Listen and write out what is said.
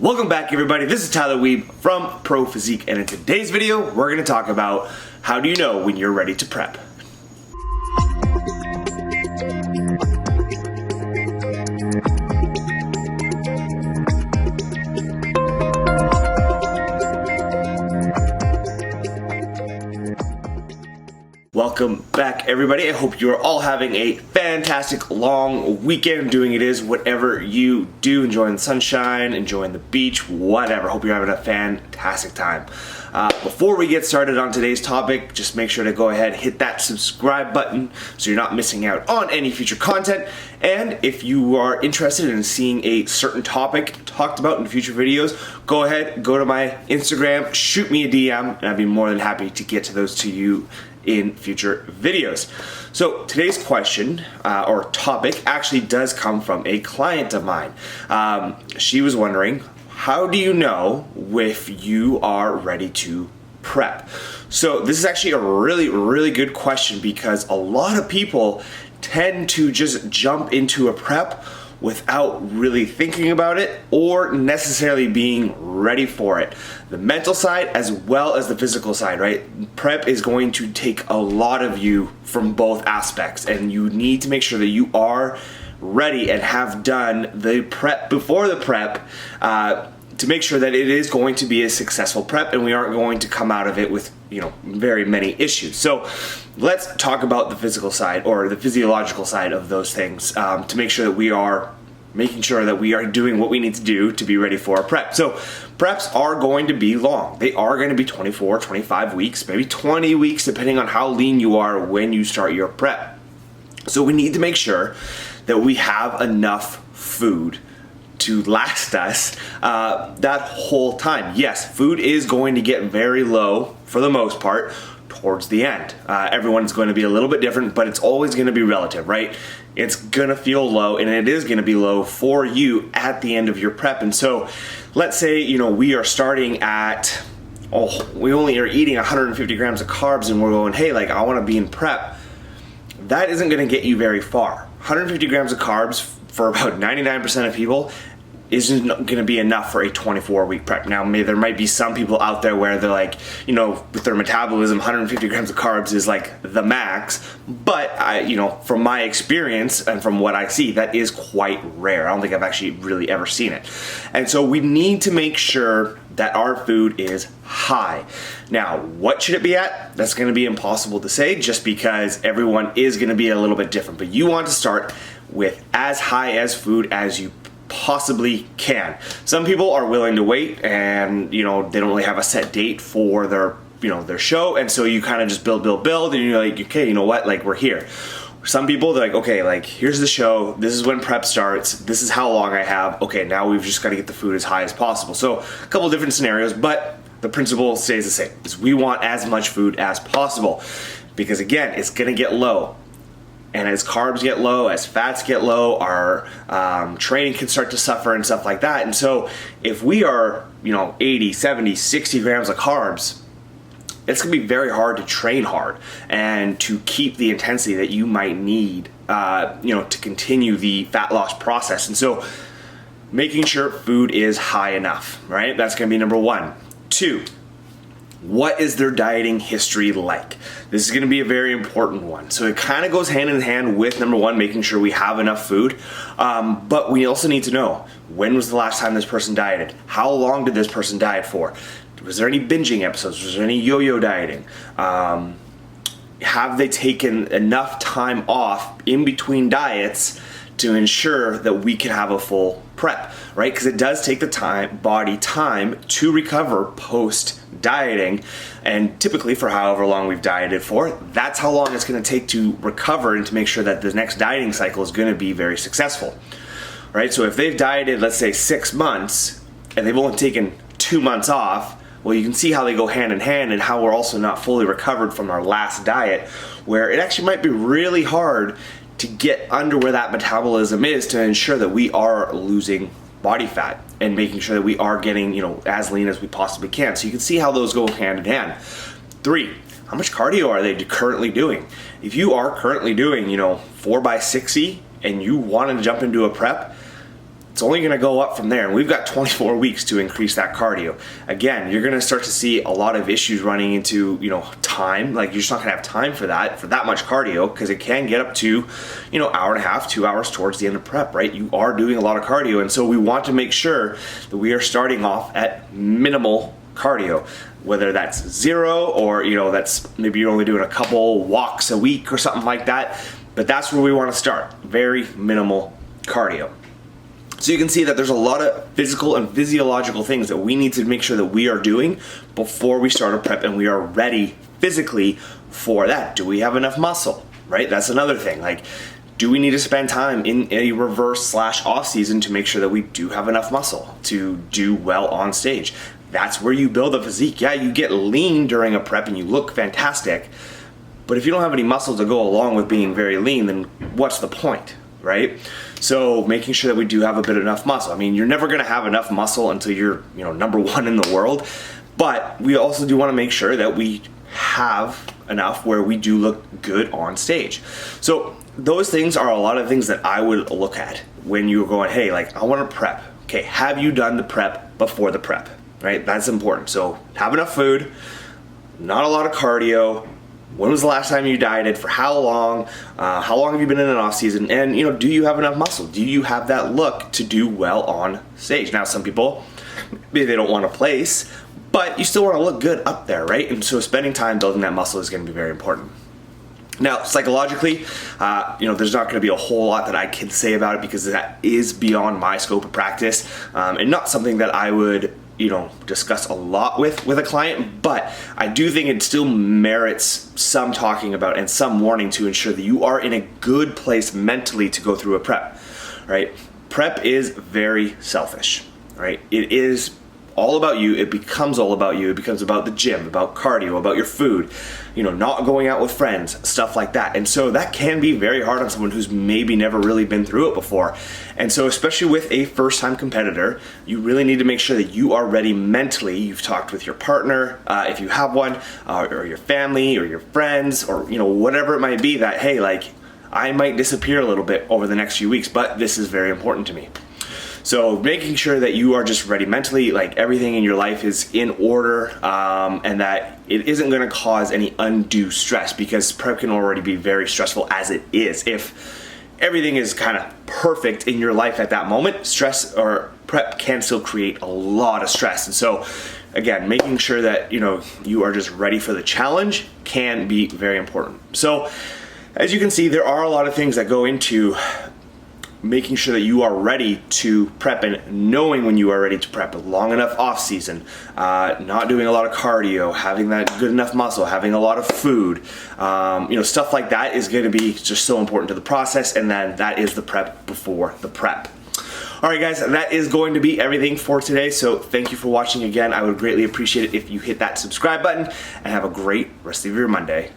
Welcome back, everybody. This is Tyler Weeb from Pro Physique, and in today's video, we're going to talk about how do you know when you're ready to prep. Welcome back, everybody. I hope you're all having a fantastic long weekend, doing it is whatever you do, enjoying the sunshine, enjoying the beach, whatever. Hope you're having a fantastic time. Before we get started on today's topic, just make sure to go ahead, hit that subscribe button so you're not missing out on any future content. And if you are interested in seeing a certain topic talked about in future videos, go ahead, go to my Instagram, shoot me a DM, and I'd be more than happy to get to those to you in future videos. So today's question or topic actually does come from a client of mine. She was wondering, how do you know if you are ready to prep? So this is actually a really good question, because a lot of people tend to just jump into a prep without really thinking about it or necessarily being ready for it. The mental side as well as the physical side, right? Prep is going to take a lot of you from both aspects, and you need to make sure that you are ready and have done the prep before the prep to make sure that it is going to be a successful prep and we aren't going to come out of it with, very many issues. So let's talk about the physical side or the physiological side of those things to make sure that we are making sure that we are doing what we need to do to be ready for a prep. So preps are going to be long. They are going to be 24, 25 weeks, maybe 20 weeks, depending on how lean you are when you start your prep. So we need to make sure that we have enough food to last us that whole time. Yes, food is going to get very low for the most part towards the end. Everyone's going to be a little bit different, but it's always going to be relative, right? It's going to feel low, and it is going to be low for you at the end of your prep. And so let's say, we are starting at, we only are eating 150 grams of carbs, and we're going, hey, I want to be in prep. That isn't going to get you very far. 150 grams of carbs for about 99% of people isn't going to be enough for a 24-week prep. Now, there might be some people out there where they're like, with their metabolism, 150 grams of carbs is like the max. But from my experience and from what I see, that is quite rare. I don't think I've actually really ever seen it. And so we need to make sure that our food is high. Now, what should it be at? That's going to be impossible to say, just because everyone is going to be a little bit different. But you want to start with as high as food as you possibly can. Some people are willing to wait, and they don't really have a set date for their their show, and so you kind of just build, and you're like, okay, you know what, we're here. Some people, they're like, okay, here's the show, this is when prep starts, this is how long I have, okay, now we've just got to get the food as high as possible. So a couple of different scenarios, but the principle stays the same, is we want as much food as possible, because again, it's going to get low. And as carbs get low, as fats get low, our training can start to suffer and stuff like that. And so if we are, 80, 70, 60 grams of carbs, it's going to be very hard to train hard and to keep the intensity that you might need, to continue the fat loss process. And so making sure food is high enough, right? That's going to be number one. 2, what is their dieting history like? This is going to be a very important one. So it kind of goes hand in hand with number 1, making sure we have enough food. But we also need to know, when was the last time this person dieted? How long did this person diet for? Was there any binging episodes? Was there any yo-yo dieting? Have they taken enough time off in between diets to ensure that we can have a full prep, right? Because it does take the body time to recover post dieting, and typically for however long we've dieted for, that's how long it's going to take to recover and to make sure that the next dieting cycle is going to be very successful, right? So if they've dieted, let's say 6 months, and they've only taken 2 months off, well, you can see how they go hand in hand, and how we're also not fully recovered from our last diet, where it actually might be really hard to get under where that metabolism is to ensure that we are losing body fat and making sure that we are getting, as lean as we possibly can. So you can see how those go hand in hand. 3, how much cardio are they currently doing? If you are currently doing, 4x60 and you want to jump into a prep, it's only going to go up from there, and we've got 24 weeks to increase that cardio. Again, you're going to start to see a lot of issues running into, time. Like, you're just not going to have time for that much cardio, because it can get up to, hour and a half, 2 hours towards the end of prep, right? You are doing a lot of cardio, and so we want to make sure that we are starting off at minimal cardio, whether that's 0 or, that's maybe you're only doing a couple walks a week or something like that, but that's where we want to start, very minimal cardio. So you can see that there's a lot of physical and physiological things that we need to make sure that we are doing before we start a prep, and we are ready physically for that. Do we have enough muscle, right? That's another thing. Like, do we need to spend time in a reverse / off season to make sure that we do have enough muscle to do well on stage? That's where you build a physique. Yeah, you get lean during a prep and you look fantastic, but if you don't have any muscle to go along with being very lean, then what's the point, right? So making sure that we do have a bit of enough muscle. I mean, you're never gonna have enough muscle until you're, number 1 in the world, but we also do wanna make sure that we have enough where we do look good on stage. So those things are a lot of things that I would look at when you're going, hey, like, I wanna prep. Okay, have you done the prep before the prep, right? That's important. So have enough food, not a lot of cardio. When was the last time you dieted? For how long? How long have you been in an off season? And do you have enough muscle? Do you have that look to do well on stage? Now, some people, maybe they don't want to place, but you still want to look good up there, right? And so spending time building that muscle is going to be very important. Now, psychologically, there's not going to be a whole lot that I can say about it, because that is beyond my scope of practice, and not something that I would discuss a lot with a client, but I do think it still merits some talking about and some warning to ensure that you are in a good place mentally to go through a prep, right? Prep is very selfish, right? It is all about you. It becomes all about you. It becomes about the gym, about cardio, about your food, not going out with friends, stuff like that. And so that can be very hard on someone who's maybe never really been through it before. And so especially with a first-time competitor, you really need to make sure that you are ready mentally. You've talked with your partner, if you have one, or your family, or your friends, or whatever it might be, that, hey, like, I might disappear a little bit over the next few weeks, but this is very important to me. So making sure that you are just ready mentally, like everything in your life is in order, and that it isn't going to cause any undue stress, because prep can already be very stressful as it is. If everything is kind of perfect in your life at that moment, stress or prep can still create a lot of stress. And so again, making sure that you are just ready for the challenge can be very important. So as you can see, there are a lot of things that go into making sure that you are ready to prep, and knowing when you are ready to prep. A long enough off season, not doing a lot of cardio, having that good enough muscle, having a lot of food, stuff like that is going to be just so important to the process. And then that is the prep before the prep. All right, guys, that is going to be everything for today. So thank you for watching again. I would greatly appreciate it if you hit that subscribe button, and have a great rest of your Monday.